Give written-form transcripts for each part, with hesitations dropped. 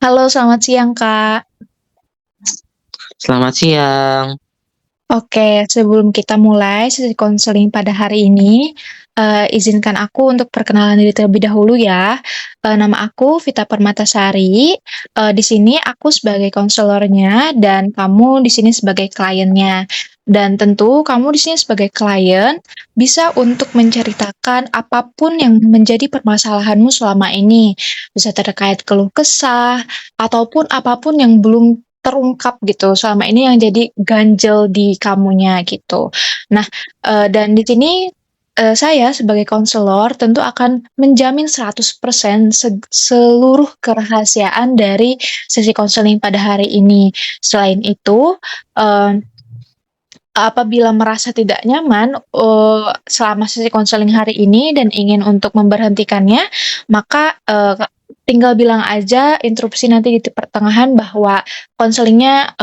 Halo, selamat siang, Kak. Selamat siang. Oke, sebelum kita mulai sesi konseling pada hari ini, izinkan aku untuk perkenalan diri terlebih dahulu ya. Nama aku Vita Permatasari, di sini aku sebagai konselornya dan kamu di sini sebagai kliennya. Dan tentu kamu di sini sebagai klien bisa untuk menceritakan apapun yang menjadi permasalahanmu selama ini. Bisa terkait keluh kesah ataupun apapun yang belum terungkap gitu, selama ini yang jadi ganjel di kamunya gitu. Nah, dan di sini, saya sebagai konselor tentu akan menjamin 100% seluruh kerahasiaan dari sesi konseling pada hari ini. Selain itu, eee, apabila merasa tidak nyaman, selama sesi konseling hari ini dan ingin untuk memberhentikannya, maka, tinggal bilang aja interupsi nanti di pertengahan bahwa konselingnya,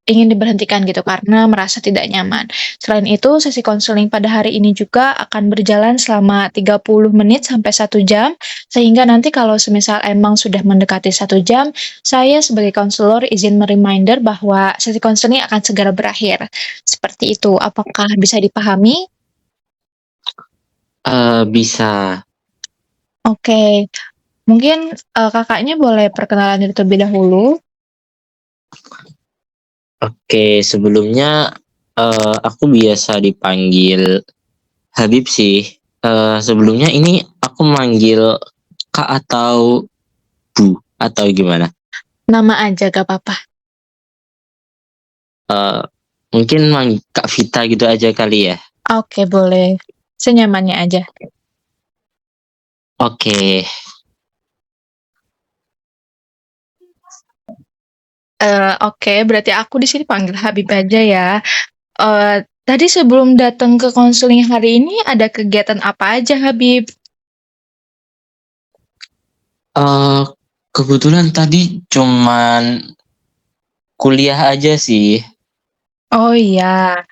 ingin diberhentikan gitu karena merasa tidak nyaman. Selain itu, sesi konseling pada hari ini juga akan berjalan selama 30 menit sampai 1 jam, sehingga nanti kalau semisal emang sudah mendekati 1 jam, saya sebagai konselor izin me-reminder bahwa sesi konseling akan segera berakhir. Seperti itu, apakah bisa dipahami? Bisa. Oke, mungkin, Kakaknya boleh perkenalan diri terlebih dahulu? Oke, sebelumnya, aku biasa dipanggil Habib sih. Sebelumnya ini aku manggil Kak atau Bu, atau gimana? Nama aja gak apa-apa. Eee, Mungkin Kak Vita gitu aja kali ya? Oke, boleh, senyamannya aja. Oke. Oke, berarti aku di sini panggil Habib aja ya. Tadi sebelum datang ke konseling hari ini ada kegiatan apa aja, Habib? Eee, Kebetulan tadi cuman kuliah aja sih. Oh iya,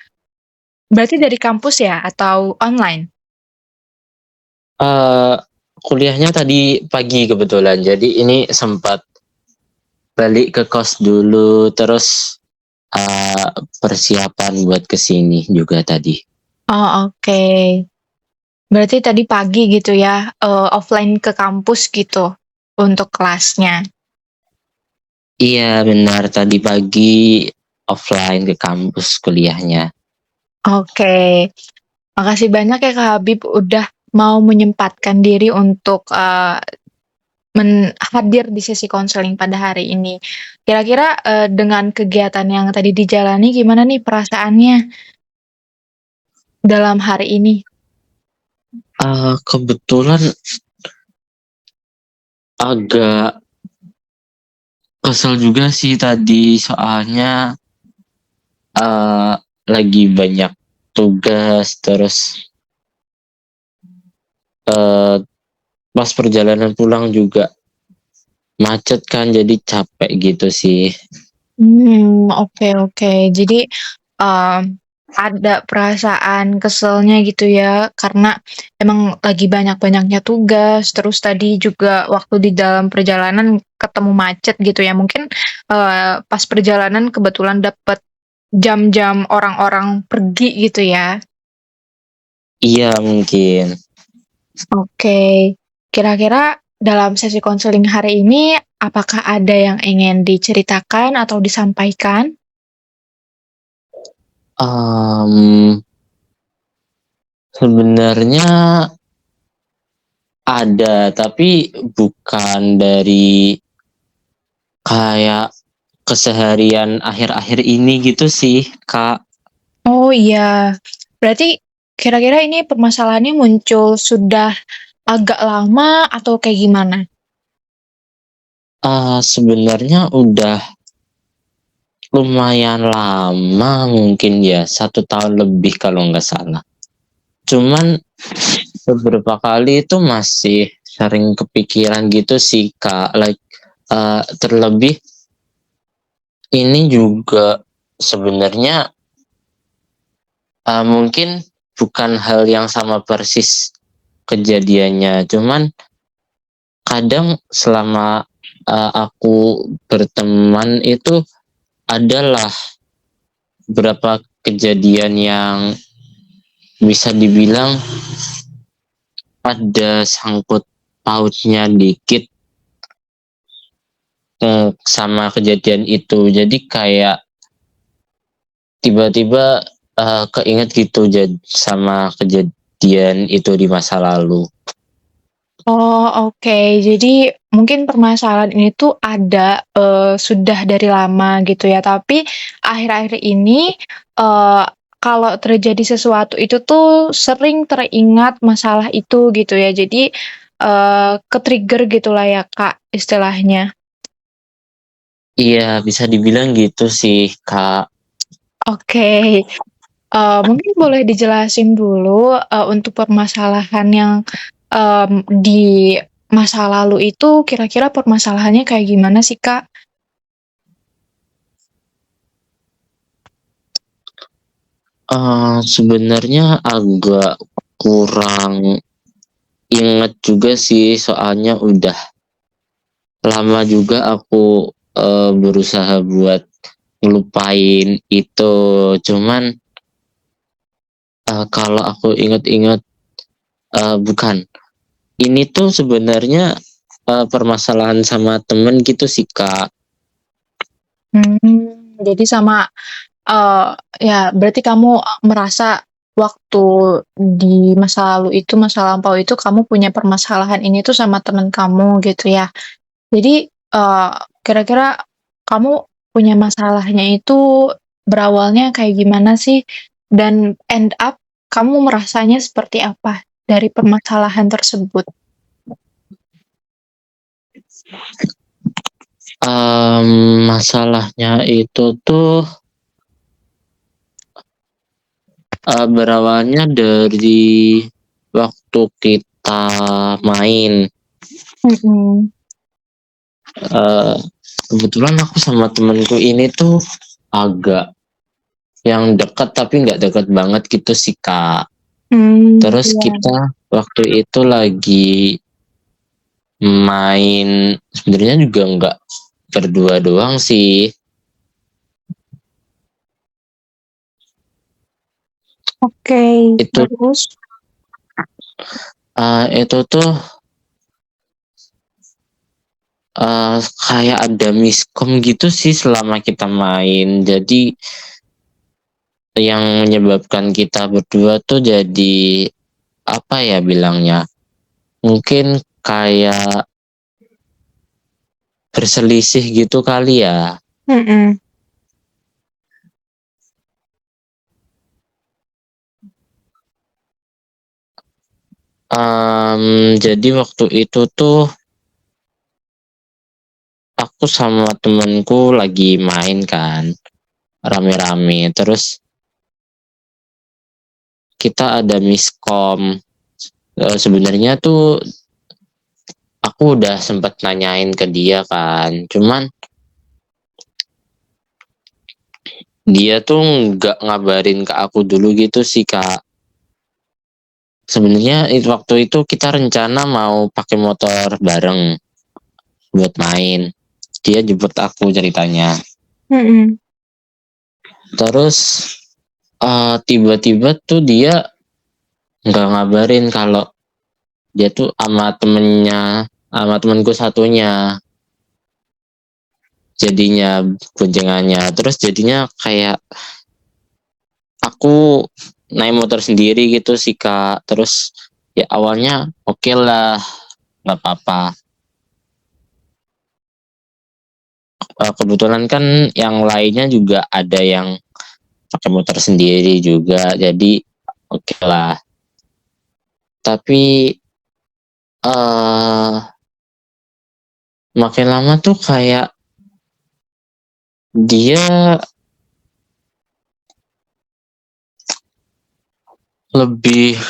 berarti dari kampus ya atau online? Eee, Kuliahnya tadi pagi kebetulan, jadi ini sempat balik ke kos dulu, terus Eee, persiapan buat ke sini juga tadi. Oh, oke. Berarti tadi pagi gitu ya, offline ke kampus gitu untuk kelasnya? Iya benar, tadi pagi offline ke kampus kuliahnya. Oke, makasih banyak ya Kak Habib udah mau menyempatkan diri untuk, hadir di sesi konseling pada hari ini. Kira-kira, dengan kegiatan yang tadi dijalani gimana nih perasaannya dalam hari ini? Kebetulan agak kesel juga sih tadi, soalnya, eee, lagi banyak tugas, terus, eee, pas perjalanan pulang juga macet kan, jadi capek gitu sih. Oke, oke. Jadi, mmm, ada perasaan keselnya gitu ya, karena emang lagi banyak-banyaknya tugas, terus tadi juga waktu di dalam perjalanan ketemu macet gitu ya. Mungkin, pas perjalanan kebetulan dapet jam-jam orang-orang pergi gitu ya? Iya mungkin. Oke. Kira-kira dalam sesi konseling hari ini, apakah ada yang ingin diceritakan atau disampaikan? Mmm, Sebenarnya ada, tapi bukan dari kayak keseharian akhir-akhir ini gitu sih, Kak. Oh iya, berarti kira-kira ini permasalahannya muncul sudah agak lama atau kayak gimana? Sebenarnya udah lumayan lama mungkin ya, 1 tahun lebih kalau nggak salah. Cuman beberapa kali itu masih sering kepikiran gitu sih, Kak, terlebih ini juga sebenarnya, mungkin bukan hal yang sama persis kejadiannya, cuman kadang selama aku berteman itu adalah beberapa kejadian yang bisa dibilang ada sangkut pautnya dikit sama kejadian itu. Jadi kayak tiba-tiba keinget gitu sama kejadian itu di masa lalu. Oh, oke. Jadi mungkin permasalahan ini tuh ada, sudah dari lama gitu ya, tapi akhir-akhir ini, eee, kalau terjadi sesuatu itu tuh sering teringat masalah itu gitu ya. Jadi, ke-trigger gitulah ya, Kak, istilahnya. Iya, bisa dibilang gitu sih, Kak. Oke. Mungkin boleh dijelasin dulu, untuk permasalahan yang, di masa lalu itu kira-kira permasalahannya kayak gimana sih, Kak? Sebenarnya agak kurang inget juga sih, soalnya udah lama juga aku berusaha buat ngelupain itu. Cuman kalau aku inget-inget, bukan. Ini tuh sebenarnya permasalahan sama temen gitu sih, Kak. Jadi sama, eee, ya berarti kamu, merasa waktu di masa lalu itu, masa lampau itu kamu punya permasalahan ini tuh sama temen kamu gitu ya? Jadi, kira-kira kamu punya masalahnya itu berawalnya kayak gimana sih? Dan end up kamu merasanya seperti apa dari permasalahan tersebut? Masalahnya itu tuh berawalnya dari waktu kita main. Mhm. Eee, Kebetulan aku sama temenku ini tuh agak yang dekat tapi nggak dekat banget gitu sih, Kak. Terus Iya. kita waktu itu lagi main, sebenarnya juga nggak berdua doang sih. Oke, Itu terus? itu tuh kayak ada miskom gitu sih selama kita main. Jadi yang menyebabkan kita berdua tuh jadi apa ya bilangnya? Mungkin kayak berselisih gitu kali ya. Mhm. Jadi waktu itu tuh aku sama temenku lagi main kan, rame-rame. Terus kita ada miskom. Sebenarnya tuh aku udah sempet nanyain ke dia kan, cuman dia tuh nggak ngabarin ke aku dulu gitu sih, Kak. Sebenarnya waktu itu kita rencana mau pakai motor bareng buat main. Dia jemput aku ceritanya. Mhm. Terus tiba-tiba tuh dia nggak ngabarin kalau dia tuh sama temenku satunya jadinya boncengannya. Terus jadinya kayak aku naik motor sendiri gitu sih, Kak. Terus ya awalnya oke lah, nggak apa-apa. Kebetulan kan yang lainnya juga ada yang pakai motor sendiri juga, jadi oke lah. Tapi eh makin lama tuh kayak dia lebih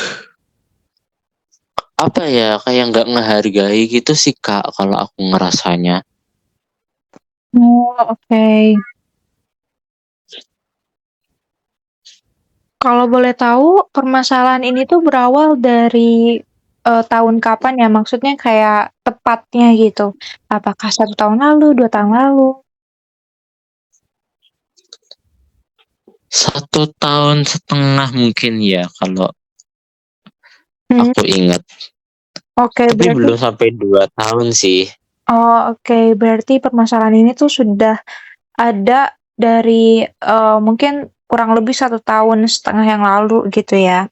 apa ya, kayak nggak ngehargai gitu sih, Kak, kalau aku ngerasanya. Oh, oke. Kalau boleh tahu permasalahan ini tuh berawal dari, tahun kapan ya? Maksudnya kayak tepatnya gitu. Apakah 1 tahun lalu, 2 tahun lalu? 1 tahun setengah mungkin ya kalau Mmm, aku ingat. oke Tapi berarti belum sampai 2 tahun sih. oke berarti permasalahan ini tuh sudah ada dari, mungkin kurang lebih 1,5 tahun yang lalu gitu ya?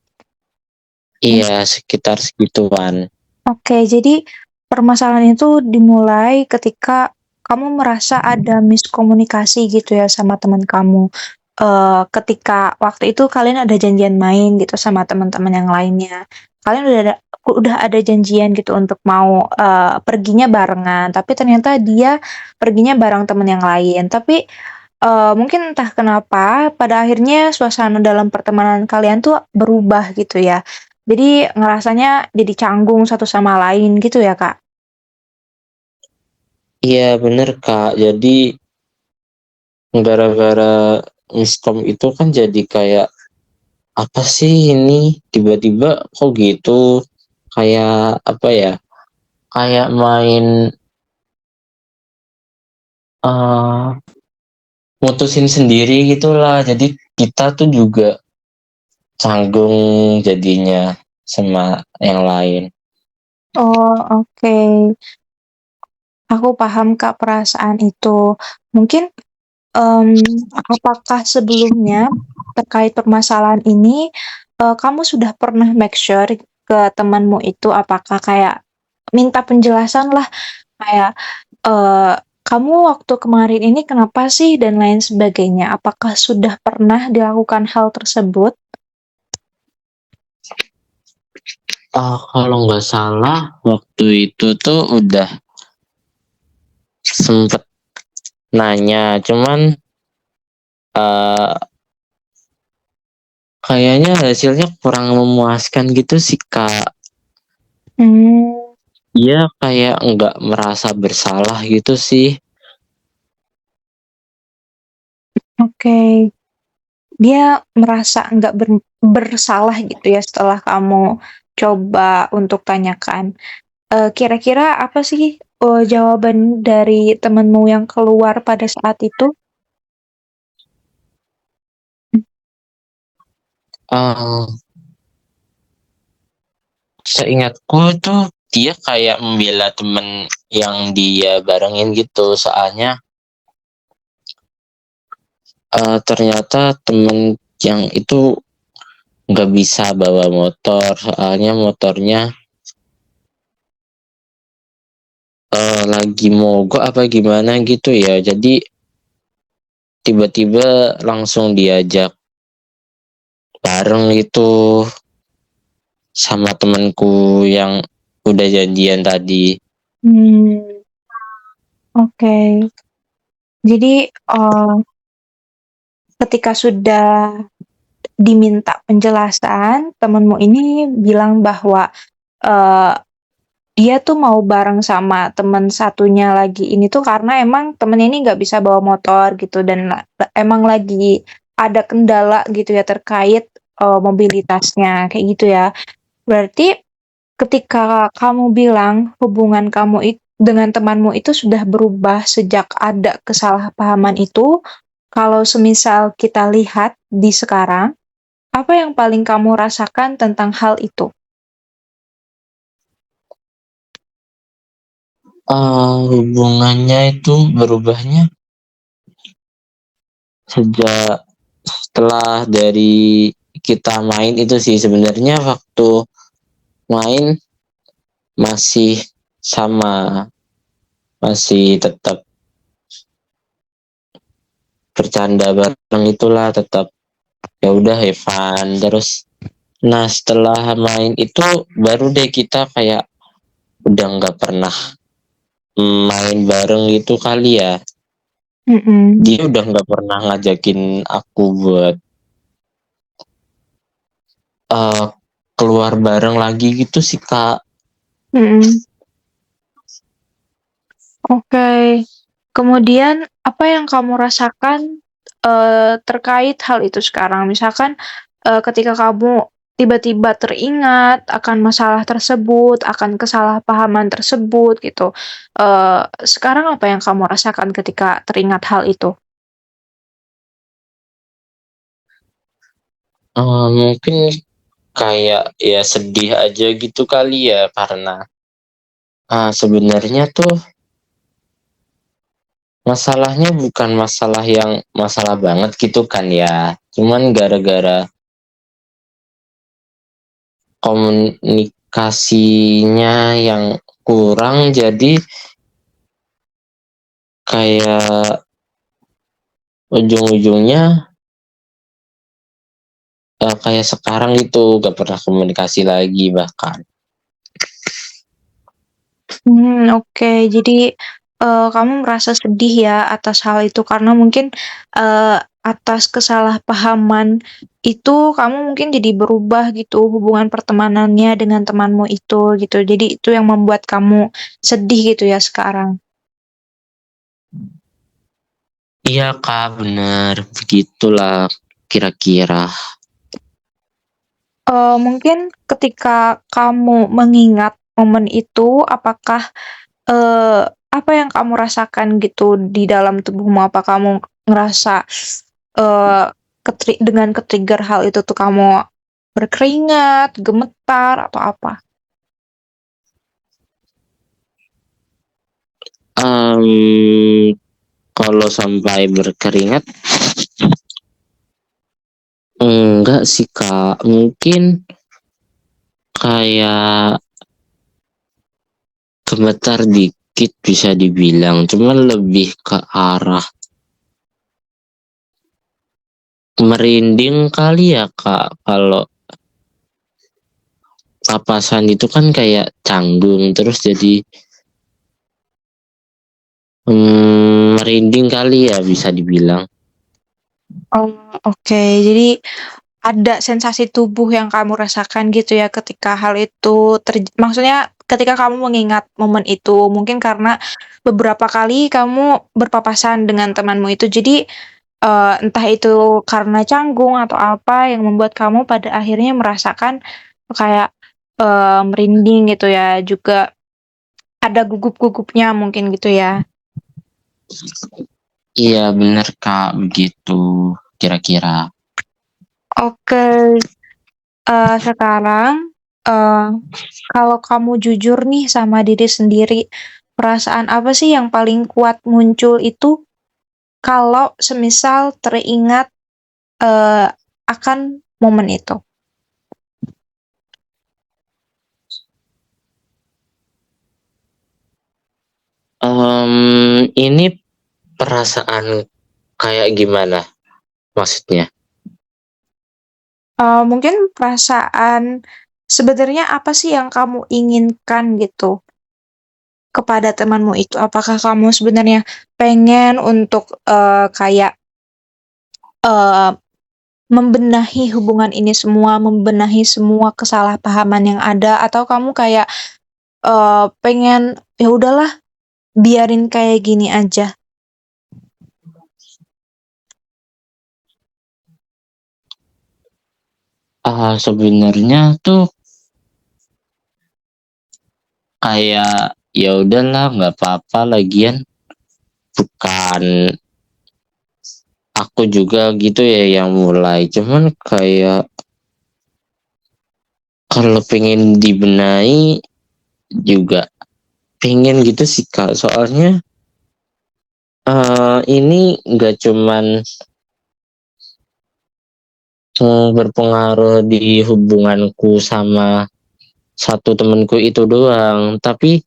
Mmm. Iya, sekitar segituan. Oke, jadi permasalahan itu dimulai ketika kamu merasa ada miskomunikasi gitu ya sama teman kamu. Ketika waktu itu kalian ada janjian main gitu sama teman-teman yang lainnya. Kalian udah ada janjian gitu untuk mau, perginya barengan, tapi ternyata dia perginya bareng teman yang lain. Tapi, mungkin entah kenapa pada akhirnya suasana dalam pertemanan kalian tuh berubah gitu ya. Jadi ngerasanya jadi canggung satu sama lain gitu ya, Kak? Iya bener Kak, jadi gara-gara miskom itu kan jadi kayak apa sih ini tiba-tiba kok gitu, kayak apa ya, kayak main eh mutusin sendiri gitulah, jadi kita tuh juga canggung jadinya sama yang lain. Oh, oke. Aku paham, Kak, perasaan itu. Mungkin, apakah sebelumnya terkait permasalahan ini, kamu sudah pernah make sure ke temanmu itu apakah kayak minta penjelasan lah kayak, "Kamu waktu kemarin ini kenapa sih?" Dan lain sebagainya. Apakah sudah pernah dilakukan hal tersebut? Kalau nggak salah waktu itu tuh udah sempet nanya, cuman eh kayaknya hasilnya kurang memuaskan gitu sih Kak. Mmm, Dia kayak nggak merasa bersalah gitu sih. oke. Dia merasa nggak bersalah gitu ya setelah kamu coba untuk tanyakan. Kira-kira apa sih, jawaban dari temenmu yang keluar pada saat itu? eh Seingatku tuh dia kayak membela temen yang dia barengin gitu, soalnya ternyata temen yang itu nggak bisa bawa motor, soalnya motornya lagi mogok apa gimana gitu ya, jadi tiba-tiba langsung diajak bareng gitu sama temanku yang udah janjian tadi. Mmm, oke. Jadi, ketika sudah diminta penjelasan, temenmu ini bilang bahwa, eee, dia tuh mau bareng sama temen satunya lagi ini tuh karena emang temennya ini nggak bisa bawa motor gitu dan emang lagi ada kendala gitu ya terkait, mobilitasnya, kayak gitu ya. Berarti ketika kamu bilang hubungan kamu dengan temanmu itu sudah berubah sejak ada kesalahpahaman itu, kalau semisal kita lihat di sekarang, apa yang paling kamu rasakan tentang hal itu? Hubungannya itu berubahnya sejak setelah dari kita main itu sih. Sebenarnya waktu main masih sama, masih tetap bercanda bareng itulah, tetap ya udah have fun terus. Nah setelah main itu baru deh kita kayak udah nggak pernah main bareng itu kali ya. Mhm, Dia udah nggak pernah ngajakin aku buat eh keluar bareng lagi gitu sih Kak. mhm, oke. Kemudian apa yang kamu rasakan, terkait hal itu sekarang? Misalkan, ketika kamu tiba-tiba teringat akan masalah tersebut, akan kesalahpahaman tersebut gitu. Sekarang apa yang kamu rasakan ketika teringat hal itu? Mungkin kayak ya sedih aja gitu kali ya, karena sebenarnya tuh masalahnya bukan masalah yang masalah banget gitu kan ya. Cuman gara-gara komunikasinya yang kurang, jadi kayak ujung-ujungnya kayak sekarang itu gak pernah komunikasi lagi bahkan. Oke. Jadi, kamu merasa sedih ya atas hal itu karena mungkin, atas kesalahpahaman itu kamu mungkin jadi berubah gitu hubungan pertemanannya dengan temanmu itu gitu. Jadi itu yang membuat kamu sedih gitu ya sekarang? Iya kak, bener begitulah kira-kira. Mungkin ketika kamu mengingat momen itu, apakah, apa yang kamu rasakan gitu di dalam tubuhmu? Apa kamu ngerasa, eee, dengan ke-trigger hal itu tuh kamu berkeringat, gemetar, atau apa? Kalau sampai berkeringat enggak sih kak, mungkin kayak gemetar dikit bisa dibilang, cuman lebih ke arah merinding kali ya kak. Kalau papasan itu kan kayak canggung, terus jadi merinding kali ya bisa dibilang. Oh, oke. Jadi ada sensasi tubuh yang kamu rasakan gitu ya ketika hal itu maksudnya ketika kamu mengingat momen itu, mungkin karena beberapa kali kamu berpapasan dengan temanmu itu. Jadi, entah itu karena canggung atau apa yang membuat kamu pada akhirnya merasakan kayak, merinding gitu ya, juga ada gugup-gugupnya mungkin gitu ya? Iya bener kak, begitu kira-kira. Oke, sekarang, eee, kalau kamu jujur nih sama diri sendiri, perasaan apa sih yang paling kuat muncul itu kalau semisal teringat, eee, akan momen itu? Ini perasaan kayak gimana maksudnya? Mungkin perasaan sebenarnya apa sih yang kamu inginkan gitu kepada temanmu itu? Apakah kamu sebenarnya pengen untuk, kayak, eee, membenahi hubungan ini semua, membenahi semua kesalahpahaman yang ada, atau kamu kayak, pengen, "Ya udahlah, biarin kayak gini aja." Sebenarnya tuh kayak ya udahlah nggak apa-apa, lagian bukan aku juga gitu ya yang mulai, cuman kayak kalau pengen dibenahi juga pengen gitu sih kak, soalnya ini nggak cuman berpengaruh di hubunganku sama satu temenku itu doang, tapi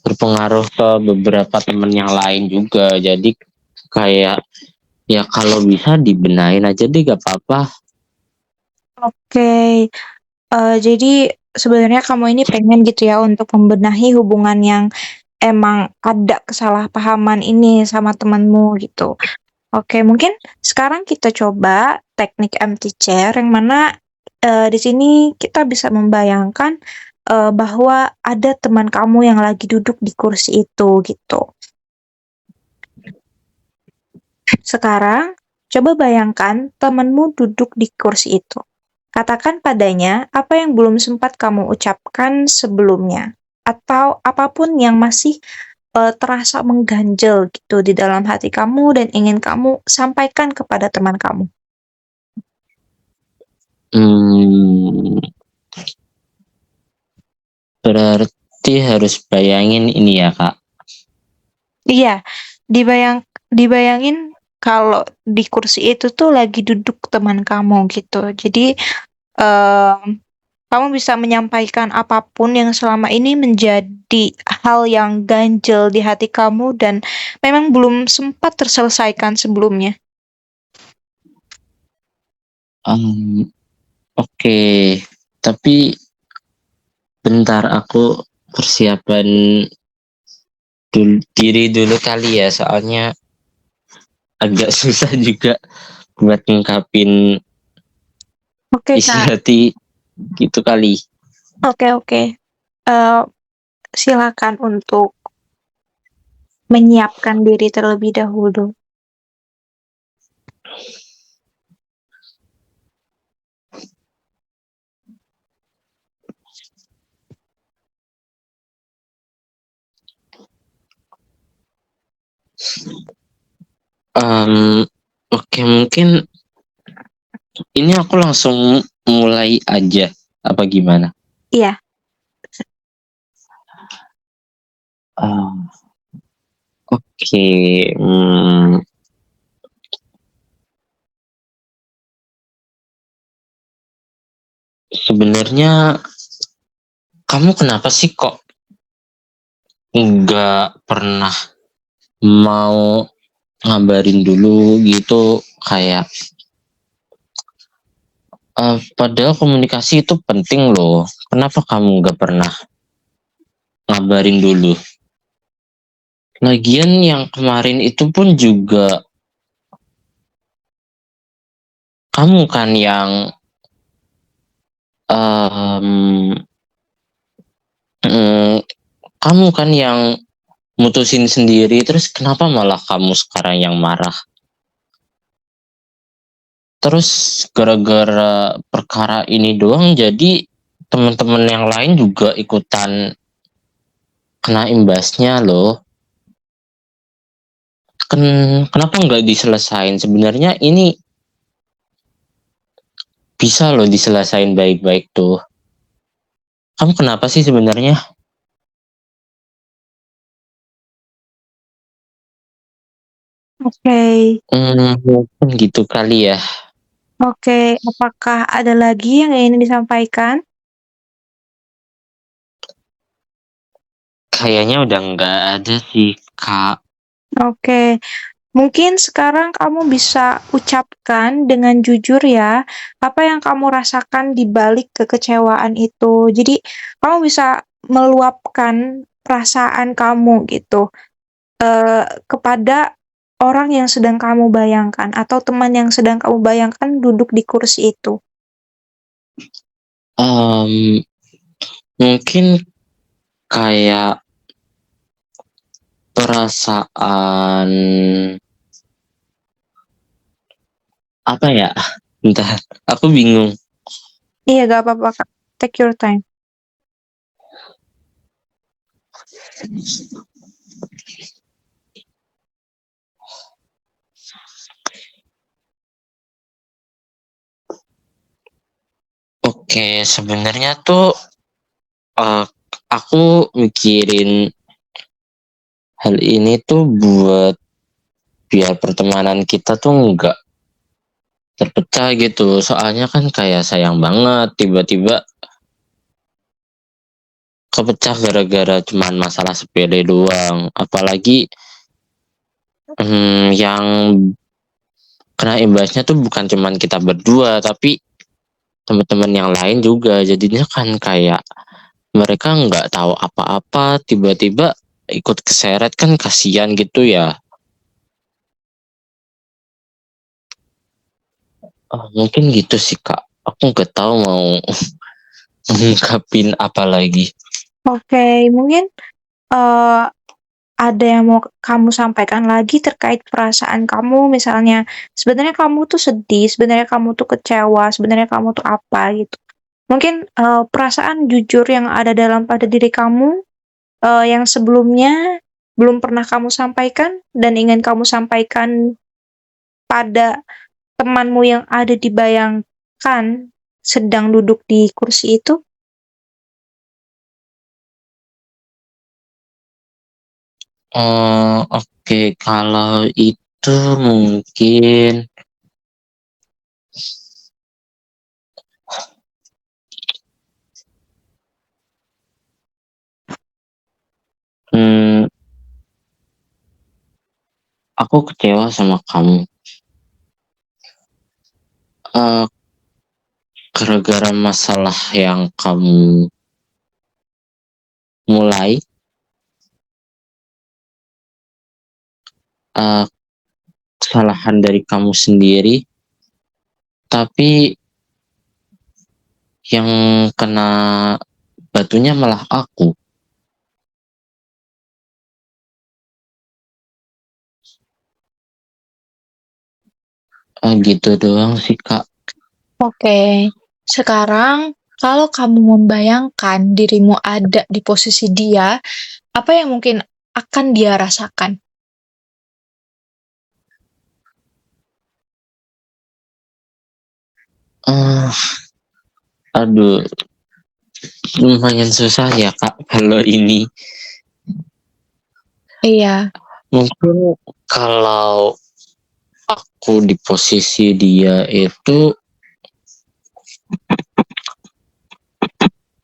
berpengaruh ke beberapa temen yang lain juga. Jadi kayak ya kalau bisa dibenahin aja deh, gak apa-apa. Oke, jadi sebenarnya kamu ini pengen gitu ya untuk membenahi hubungan yang emang ada kesalahpahaman ini sama temanmu gitu. Oke, mungkin sekarang kita coba teknik empty chair yang mana, di sini kita bisa membayangkan, bahwa ada teman kamu yang lagi duduk di kursi itu gitu. Sekarang coba bayangkan temanmu duduk di kursi itu. Katakan padanya apa yang belum sempat kamu ucapkan sebelumnya, atau apapun yang masih terasa mengganjal gitu di dalam hati kamu dan ingin kamu sampaikan kepada teman kamu. Hmm, berarti harus bayangin ini ya, Kak. Iya, dibayangin kalau di kursi itu tuh lagi duduk teman kamu gitu. Jadi, kamu bisa menyampaikan apapun yang selama ini menjadi hal yang ganjel di hati kamu dan memang belum sempat terselesaikan sebelumnya. Oke, tapi bentar aku persiapan diri dulu kali ya, soalnya agak susah juga buat ngungkapin Oke, isi Kak. hati gitu kali. Oke, oke. Eee, Silakan untuk menyiapkan diri terlebih dahulu. Oke, mungkin ini aku langsung mulai aja apa gimana? Iya. Um, oke, hmm, sebenarnya kamu kenapa sih kok nggak pernah mau ngabarin dulu gitu, kayak padahal komunikasi itu penting loh. Kenapa kamu nggak pernah ngabarin dulu? Lagian yang kemarin itu pun juga kamu kan yang em, mm, kamu kan yang mutusin sendiri, terus kenapa malah kamu sekarang yang marah? Terus gara-gara perkara ini doang jadi teman-teman yang lain juga ikutan kena imbasnya loh. Kenapa nggak diselesain? Sebenarnya ini bisa loh diselesain baik-baik tuh. Kamu kenapa sih sebenarnya? Oke. Mungkin gitu kali ya. Oke, apakah ada lagi yang ingin disampaikan? Kayaknya udah nggak ada sih, Kak. Oke, mungkin sekarang kamu bisa ucapkan dengan jujur ya, apa yang kamu rasakan di balik kekecewaan itu. Jadi, kamu bisa meluapkan perasaan kamu gitu, kepada orang yang sedang kamu bayangkan atau teman yang sedang kamu bayangkan duduk di kursi itu. Em, Mungkin kayak perasaan apa ya? Bentar, aku bingung. Iya, gak apa-apa, Kak. Take your time. Oke, sebenarnya tuh eh, aku mikirin hal ini tuh buat biar pertemanan kita tuh nggak terpecah gitu. Soalnya kan kayak sayang banget tiba-tiba kepecah gara-gara cuman masalah sepele doang. Apalagi yang kena imbasnya tuh bukan cuman kita berdua, tapi teman-teman yang lain juga. Jadinya kan kayak mereka nggak tahu apa-apa, tiba-tiba ikut keseret, kan kasihan gitu ya. Mungkin gitu sih, Kak. Aku nggak tahu mau mengungkapin apa lagi. Oke, mungkin, eee ada yang mau kamu sampaikan lagi terkait perasaan kamu, misalnya sebenarnya kamu tuh sedih, sebenarnya kamu tuh kecewa, sebenarnya kamu tuh apa gitu. Mungkin, perasaan jujur yang ada dalam pada diri kamu, yang sebelumnya belum pernah kamu sampaikan dan ingin kamu sampaikan pada temanmu yang ada dibayangkan sedang duduk di kursi itu? Oh, oke. Kalau itu mungkin, hmm, aku kecewa sama kamu. Eh, Gara-gara masalah yang kamu mulai, eh, kesalahan dari kamu sendiri, tapi yang kena batunya malah aku. Gitu doang sih, Kak. Oke, sekarang kalau kamu membayangkan dirimu ada di posisi dia, apa yang mungkin akan dia rasakan? Eh, Aduh, lumayan susah ya, Kak, kalau ini. Iya, Mungkin kalau aku di posisi dia itu,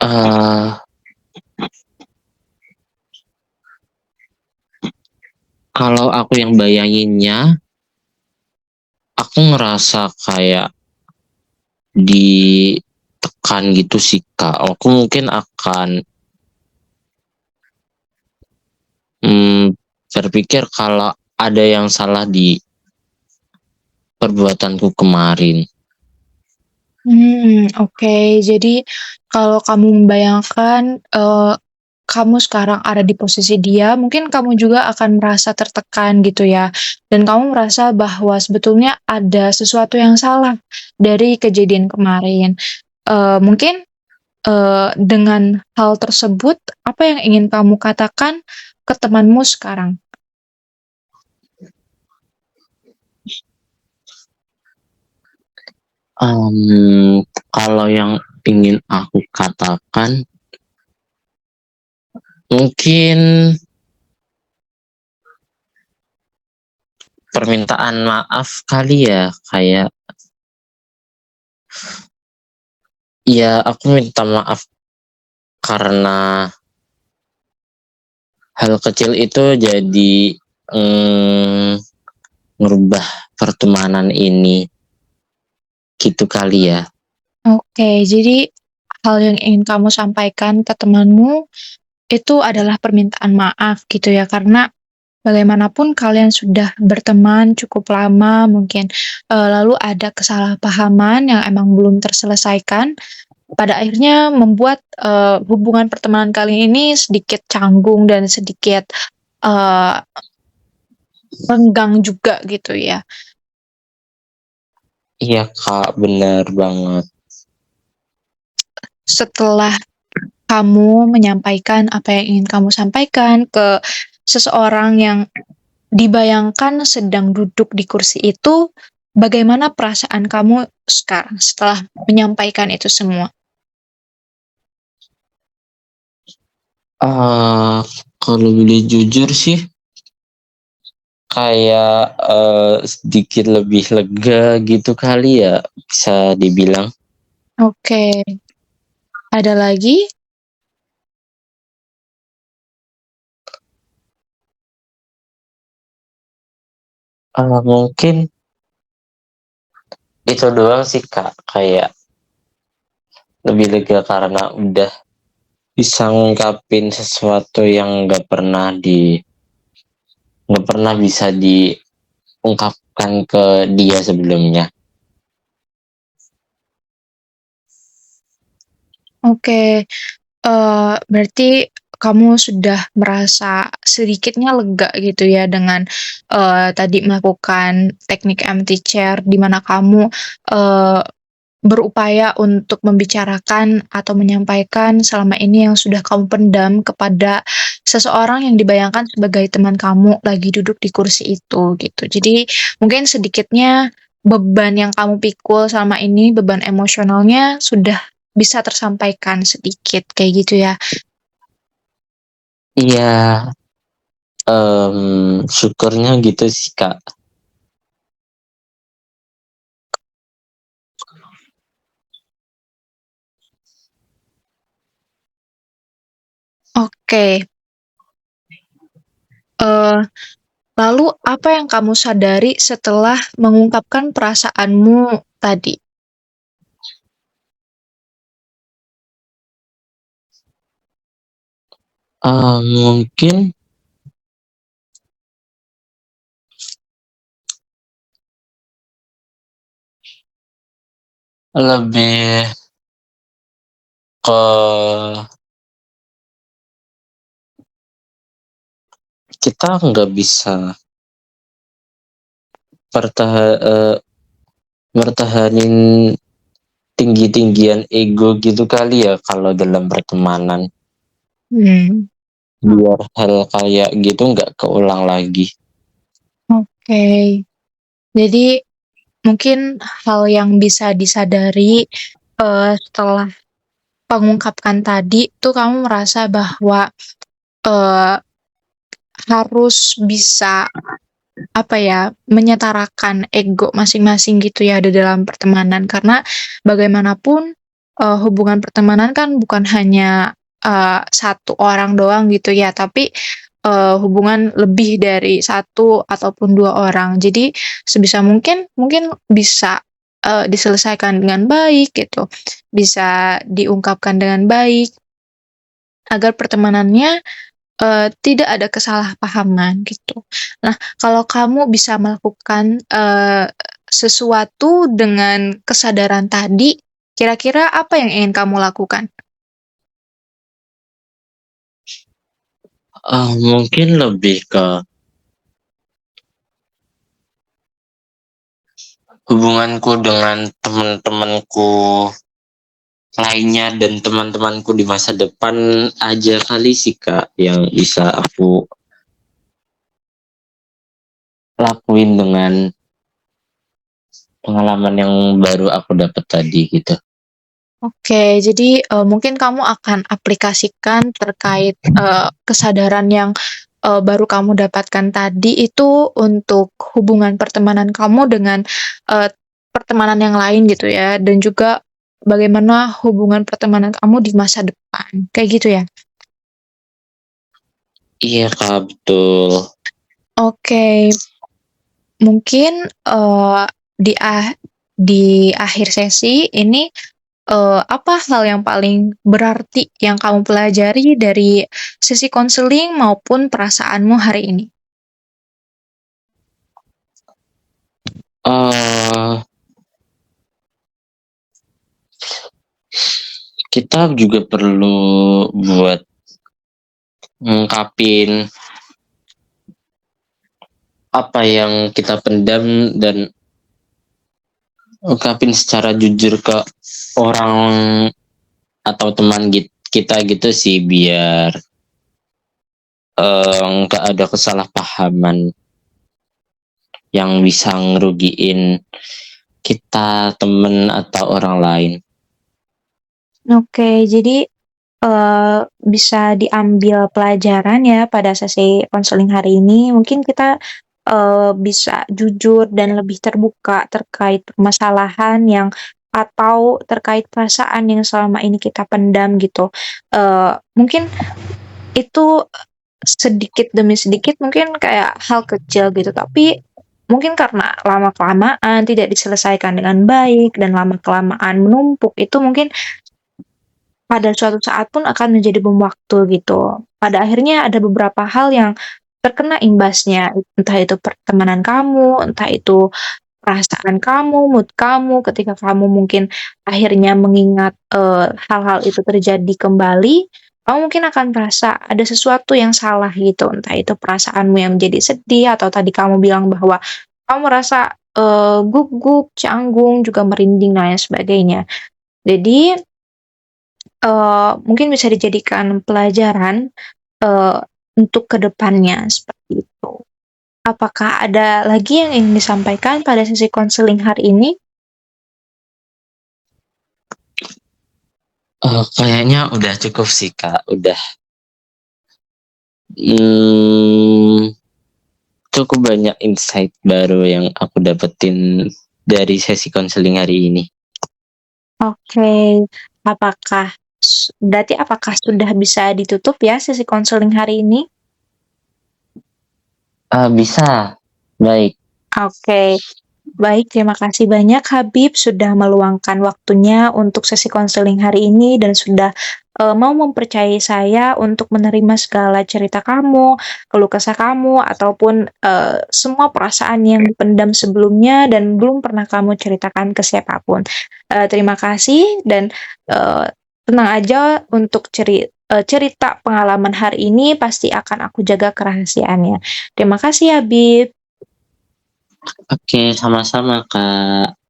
eh kalau aku yang bayanginnya, aku ngerasa kayak ditekan gitu sih, Kak. Aku mungkin akan berpikir kalau ada yang salah di perbuatanku kemarin. Oke. Jadi kalau kamu membayangkan, kamu sekarang ada di posisi dia, mungkin kamu juga akan merasa tertekan gitu ya, dan kamu merasa bahwa sebetulnya ada sesuatu yang salah dari kejadian kemarin. Mungkin, dengan hal tersebut, apa yang ingin kamu katakan ke temanmu sekarang? Kalau yang ingin aku katakan, mungkin permintaan maaf kali ya, kayak, ya aku minta maaf karena hal kecil itu jadi merubah pertemanan ini, gitu kali ya. Oke, jadi hal yang ingin kamu sampaikan ke temanmu itu adalah permintaan maaf gitu ya, karena bagaimanapun kalian sudah berteman cukup lama mungkin, lalu ada kesalahpahaman yang emang belum terselesaikan, pada akhirnya membuat, hubungan pertemanan kalian ini sedikit canggung dan sedikit, eee, renggang juga gitu ya. Iya, Kak, benar banget. Setelah kamu menyampaikan apa yang ingin kamu sampaikan ke seseorang yang dibayangkan sedang duduk di kursi itu, bagaimana perasaan kamu sekarang setelah menyampaikan itu semua? Ah, Kalau boleh jujur sih, kayak sedikit lebih lega gitu kali ya, bisa dibilang. Oke, ada lagi? Mungkin itu doang sih, Kak, kayak lebih lega karena udah bisa ngungkapin sesuatu yang nggak pernah bisa diungkapkan ke dia sebelumnya. Oke, berarti kamu sudah merasa sedikitnya lega gitu ya dengan, tadi melakukan teknik empty chair di mana kamu, eee, berupaya untuk membicarakan atau menyampaikan selama ini yang sudah kamu pendam kepada seseorang yang dibayangkan sebagai teman kamu lagi duduk di kursi itu, gitu. Jadi mungkin sedikitnya beban yang kamu pikul selama ini, beban emosionalnya sudah bisa tersampaikan sedikit, kayak gitu ya? Iya, syukurnya gitu sih, Kak. Oke, eee, lalu apa yang kamu sadari setelah mengungkapkan perasaanmu tadi? Mungkin lebih ke kita nggak bisa mertahanin tinggi-tinggian ego gitu kali ya kalau dalam pertemanan. Mmm, Biar hal kayak gitu nggak keulang lagi. oke. Jadi mungkin hal yang bisa disadari, setelah mengungkapkan tadi tuh kamu merasa bahwa, eee, harus bisa, apa ya, menyetarakan ego masing-masing gitu ya di dalam pertemanan. Karena bagaimanapun, hubungan pertemanan kan bukan hanya, 1 orang doang gitu ya, tapi, hubungan lebih dari satu ataupun 2 orang. Jadi sebisa mungkin, mungkin bisa, diselesaikan dengan baik gitu, bisa diungkapkan dengan baik agar pertemanannya tidak ada kesalahpahaman gitu. Nah, kalau kamu bisa melakukan, sesuatu dengan kesadaran tadi, kira-kira apa yang ingin kamu lakukan? Mungkin lebih ke hubunganku dengan teman-temanku lainnya dan teman-temanku di masa depan aja kali sih, Kak, yang bisa aku lakuin dengan pengalaman yang baru aku dapat tadi gitu. Oke, jadi, mungkin kamu akan aplikasikan terkait, kesadaran yang, baru kamu dapatkan tadi itu untuk hubungan pertemanan kamu dengan, pertemanan yang lain gitu ya, dan juga bagaimana hubungan pertemanan kamu di masa depan, kayak gitu ya? Iya, Kak, betul. Oke, mungkin, di akhir sesi ini, apa hal yang paling berarti yang kamu pelajari dari sesi konseling maupun perasaanmu hari ini? Eee, kita juga perlu buat ngungkapin apa yang kita pendam dan ungkapin secara jujur ke orang atau teman kita gitu sih biar nggak ada kesalahpahaman yang bisa ngerugiin kita, temen atau orang lain. Oke, jadi, bisa diambil pelajaran ya pada sesi konseling hari ini. Mungkin kita, bisa jujur dan lebih terbuka terkait permasalahan yang atau terkait perasaan yang selama ini kita pendam gitu. Mungkin itu sedikit demi sedikit mungkin kayak hal kecil gitu, tapi mungkin karena lama-kelamaan tidak diselesaikan dengan baik dan lama-kelamaan menumpuk, itu mungkin pada suatu saat pun akan menjadi bom waktu gitu. Pada akhirnya ada beberapa hal yang terkena imbasnya, entah itu pertemanan kamu, entah itu perasaan kamu, mood kamu, ketika kamu mungkin akhirnya mengingat, hal-hal itu terjadi kembali, kamu mungkin akan merasa ada sesuatu yang salah gitu, entah itu perasaanmu yang menjadi sedih atau tadi kamu bilang bahwa kamu merasa, gugup, canggung, juga merinding dan lain sebagainya. Jadi, mungkin bisa dijadikan pelajaran, eee, untuk kedepannya seperti itu. Apakah ada lagi yang ingin disampaikan pada sesi konseling hari ini? Kayaknya udah cukup sih, Kak, udah, mmm, cukup banyak insight baru yang aku dapetin dari sesi konseling hari ini. Oke, apakah sudah bisa ditutup ya sesi konseling hari ini? Bisa, baik. Oke, baik, terima kasih banyak Habib sudah meluangkan waktunya untuk sesi konseling hari ini dan sudah, mau mempercayai saya untuk menerima segala cerita kamu, keluh kesah kamu, ataupun, semua perasaan yang dipendam sebelumnya dan belum pernah kamu ceritakan ke siapapun. Terima kasih dan, eee, tenang aja untuk cerita pengalaman hari ini pasti akan aku jaga kerahasiaannya. Terima kasih Habib. Oke, sama-sama, Kak.